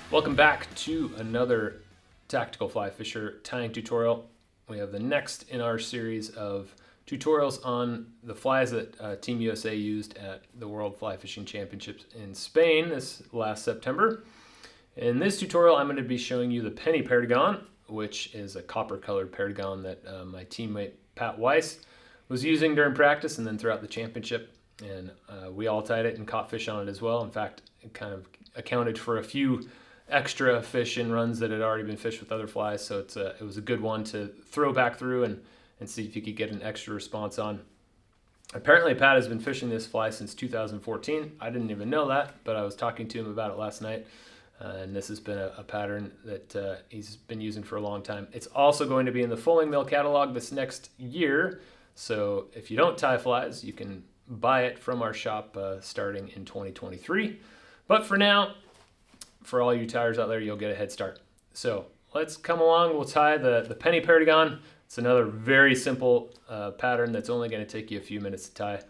Welcome back to another tactical fly fisher tying tutorial. We have the next in our series of tutorials on the flies that Team USA used at the World Fly Fishing Championships in Spain this last September. In this tutorial, I'm going to be showing you the Penny Perdigon, which is a copper-colored Perdigon that my teammate Pat Weiss was using during practice and then throughout the championship. And we all tied it and caught fish on it as well. In fact, it kind of accounted for a few extra fish in runs that had already been fished with other flies, so it was a good one to throw back through and see if you could get an extra response on. Apparently Pat has been fishing this fly since 2014. I didn't even know that, but I was talking to him about it last night, and this has been a pattern that he's been using for a long time. It's also going to be in the Fulling Mill catalog this next year, so if you don't tie flies, you can buy it from our shop starting in 2023. But for now, for all you tyers out there, you'll get a head start. So let's come along. We'll tie the Penny Perdigon. It's another very simple pattern that's only going to take you a few minutes to tie.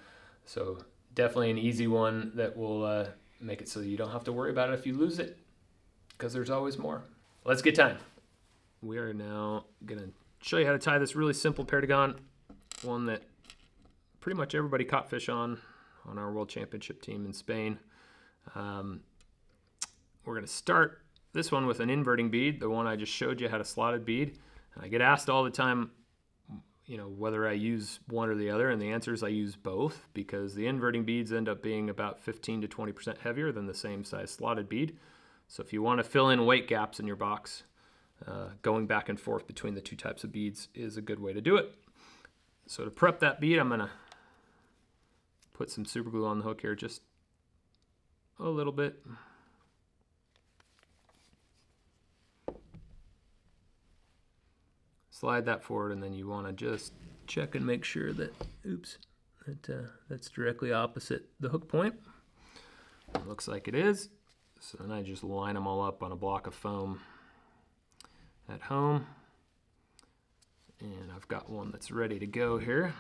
So definitely an easy one that will make it so you don't have to worry about it if you lose it, because there's always more. Let's get tying. We are now going to show you how to tie this really simple Perdigon, one that pretty much everybody caught fish on our World Championship team in Spain. We're going to start this one with an inverting bead, the one I just showed you had a slotted bead. And I get asked all the time, whether I use one or the other, and the answer is I use both, because the inverting beads end up being about 15 to 20% heavier than the same size slotted bead. So if you want to fill in weight gaps in your box, going back and forth between the two types of beads is a good way to do it. So to prep that bead, I'm going to put some super glue on the hook here, just a little bit. Slide that forward, and then you want to just check and make sure that, that's directly opposite the hook point. It looks like it is. So then I just line them all up on a block of foam at home. And I've got one that's ready to go here.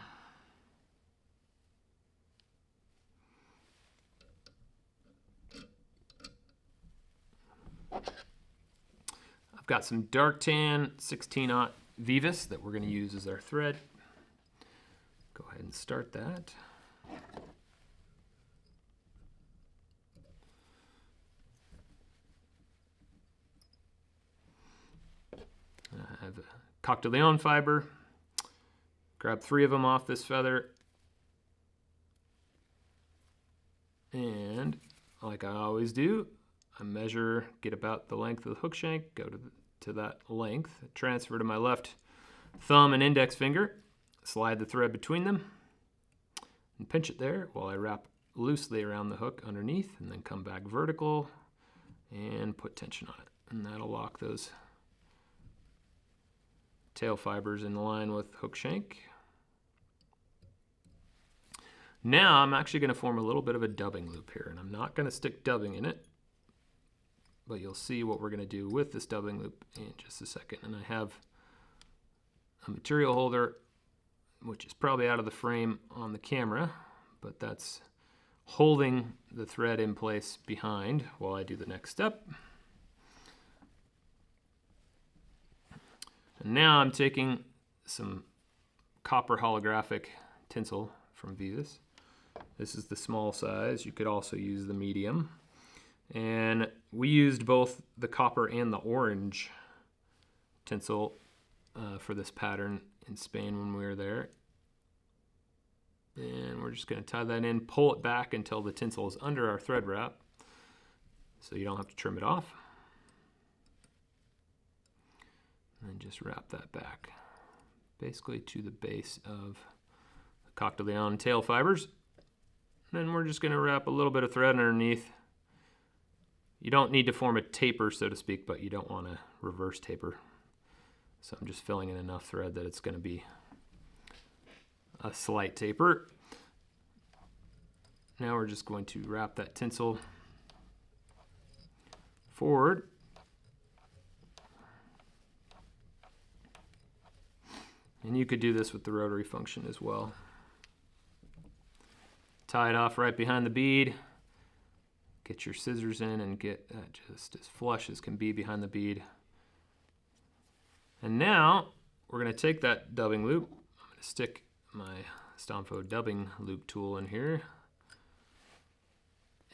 I've got some dark tan 16-aught Vivus that we're going to use as our thread. Go ahead and start that. I have a Coq de Leon fiber. Grab 3 of them off this feather. And like I always do, I measure, get about the length of the hook shank, go to that length, transfer to my left thumb and index finger, slide the thread between them, and pinch it there while I wrap loosely around the hook underneath, and then come back vertical and put tension on it. And that'll lock those tail fibers in line with hook shank. Now I'm actually going to form a little bit of a dubbing loop here, and I'm not going to stick dubbing in it, but you'll see what we're going to do with this dubbing loop in just a second. And I have a material holder, which is probably out of the frame on the camera, but that's holding the thread in place behind while I do the next step. And now I'm taking some copper holographic tinsel from Vivus. This is the small size. You could also use the medium. And we used both the copper and the orange tinsel for this pattern in Spain when we were there. And we're just going to tie that in, pull it back until the tinsel is under our thread wrap, so you don't have to trim it off. And just wrap that back, basically to the base of the Coq de Leon tail fibers. And then we're just going to wrap a little bit of thread underneath. You don't need to form a taper, so to speak, but you don't want to reverse taper. So I'm just filling in enough thread that it's going to be a slight taper. Now we're just going to wrap that tinsel forward. And you could do this with the rotary function as well. Tie it off right behind the bead. Get your scissors in and get that just as flush as can be behind the bead. And now we're going to take that dubbing loop. I'm going to stick my Stomfo dubbing loop tool in here.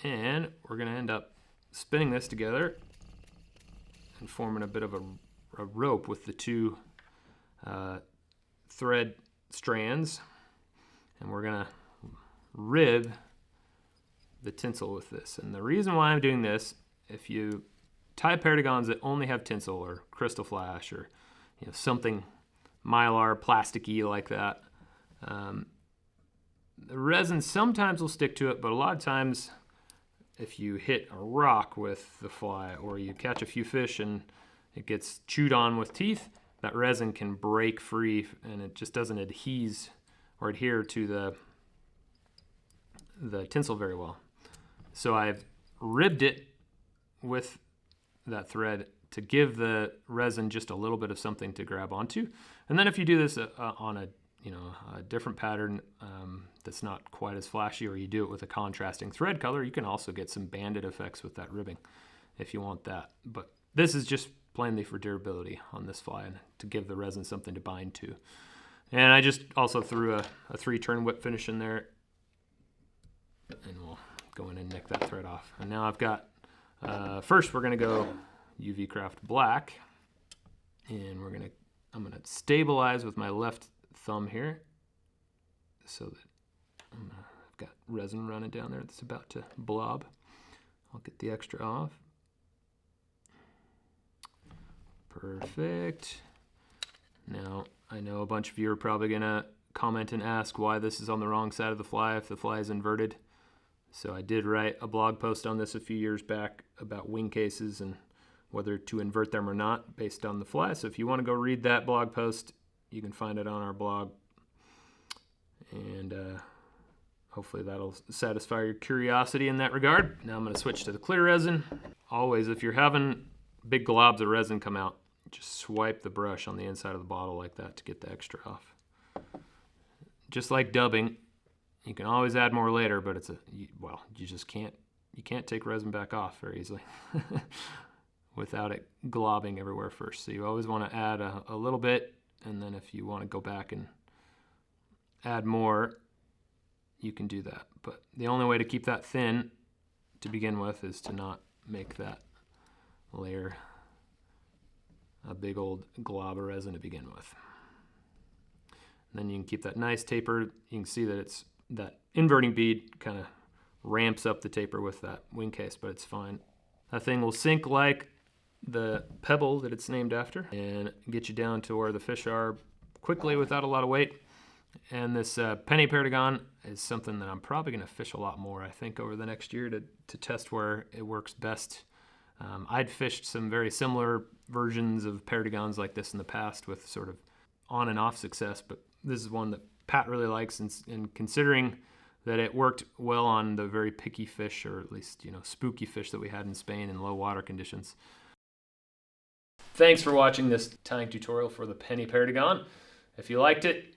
And we're going to end up spinning this together and forming a bit of a rope with the two thread strands. And we're going to rib the tinsel with this. And the reason why I'm doing this, if you tie Perdigons that only have tinsel or crystal flash or something mylar plasticky like that, the resin sometimes will stick to it, but a lot of times if you hit a rock with the fly or you catch a few fish and it gets chewed on with teeth, that resin can break free and it just doesn't adhere to the tinsel very well. So I've ribbed it with that thread to give the resin just a little bit of something to grab onto. And then if you do this on a different pattern that's not quite as flashy, or you do it with a contrasting thread color, you can also get some banded effects with that ribbing if you want that. But this is just plainly for durability on this fly and to give the resin something to bind to. And I just also threw a 3-turn whip finish in there, and we'll go in and nick that thread off. And now I've got, first we're gonna go UV Craft Black, and I'm gonna stabilize with my left thumb here so that I've got resin running down there that's about to blob. I'll get the extra off. Perfect. Now, I know a bunch of you are probably gonna comment and ask why this is on the wrong side of the fly if the fly is inverted. So I did write a blog post on this a few years back about wing cases and whether to invert them or not based on the fly. So if you want to go read that blog post, you can find it on our blog. And hopefully that'll satisfy your curiosity in that regard. Now I'm going to switch to the clear resin. Always, if you're having big globs of resin come out, just swipe the brush on the inside of the bottle like that to get the extra off. Just like dubbing, you can always add more later, but you just can't take resin back off very easily without it globbing everywhere first. So you always want to add a little bit, and then if you want to go back and add more, you can do that. But the only way to keep that thin to begin with is to not make that layer a big old glob of resin to begin with. And then you can keep that nice taper. You can see that that inverting bead kind of ramps up the taper with that wing case, but it's fine. That thing will sink like the pebble that it's named after and get you down to where the fish are quickly without a lot of weight. And this Penny Perdigon is something that I'm probably going to fish a lot more, I think, over the next year to test where it works best. I'd fished some very similar versions of Perdigons like this in the past with sort of on and off success, but this is one that Pat really likes, and considering that it worked well on the very picky fish, or at least spooky fish that we had in Spain in low water conditions. Thanks for watching this tying tutorial for the Penny Perdigon. If you liked it,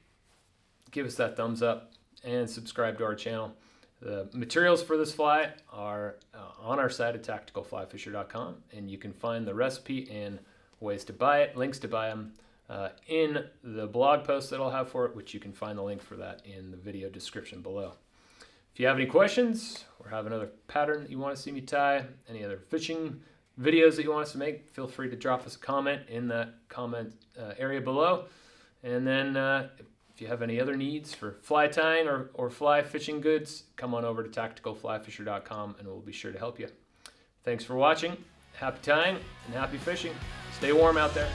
give us that thumbs up and subscribe to our channel. The materials for this fly are on our site at tacticalflyfisher.com, and you can find the recipe and ways to buy it, links to buy them, in the blog post that I'll have for it, which you can find the link for that in the video description below. If you have any questions or have another pattern that you want to see me tie, any other fishing videos that you want us to make, feel free to drop us a comment in that comment area below. And then if you have any other needs for fly tying or fly fishing goods, come on over to tacticalflyfisher.com and we'll be sure to help you. Thanks for watching. Happy tying and happy fishing. Stay warm out there.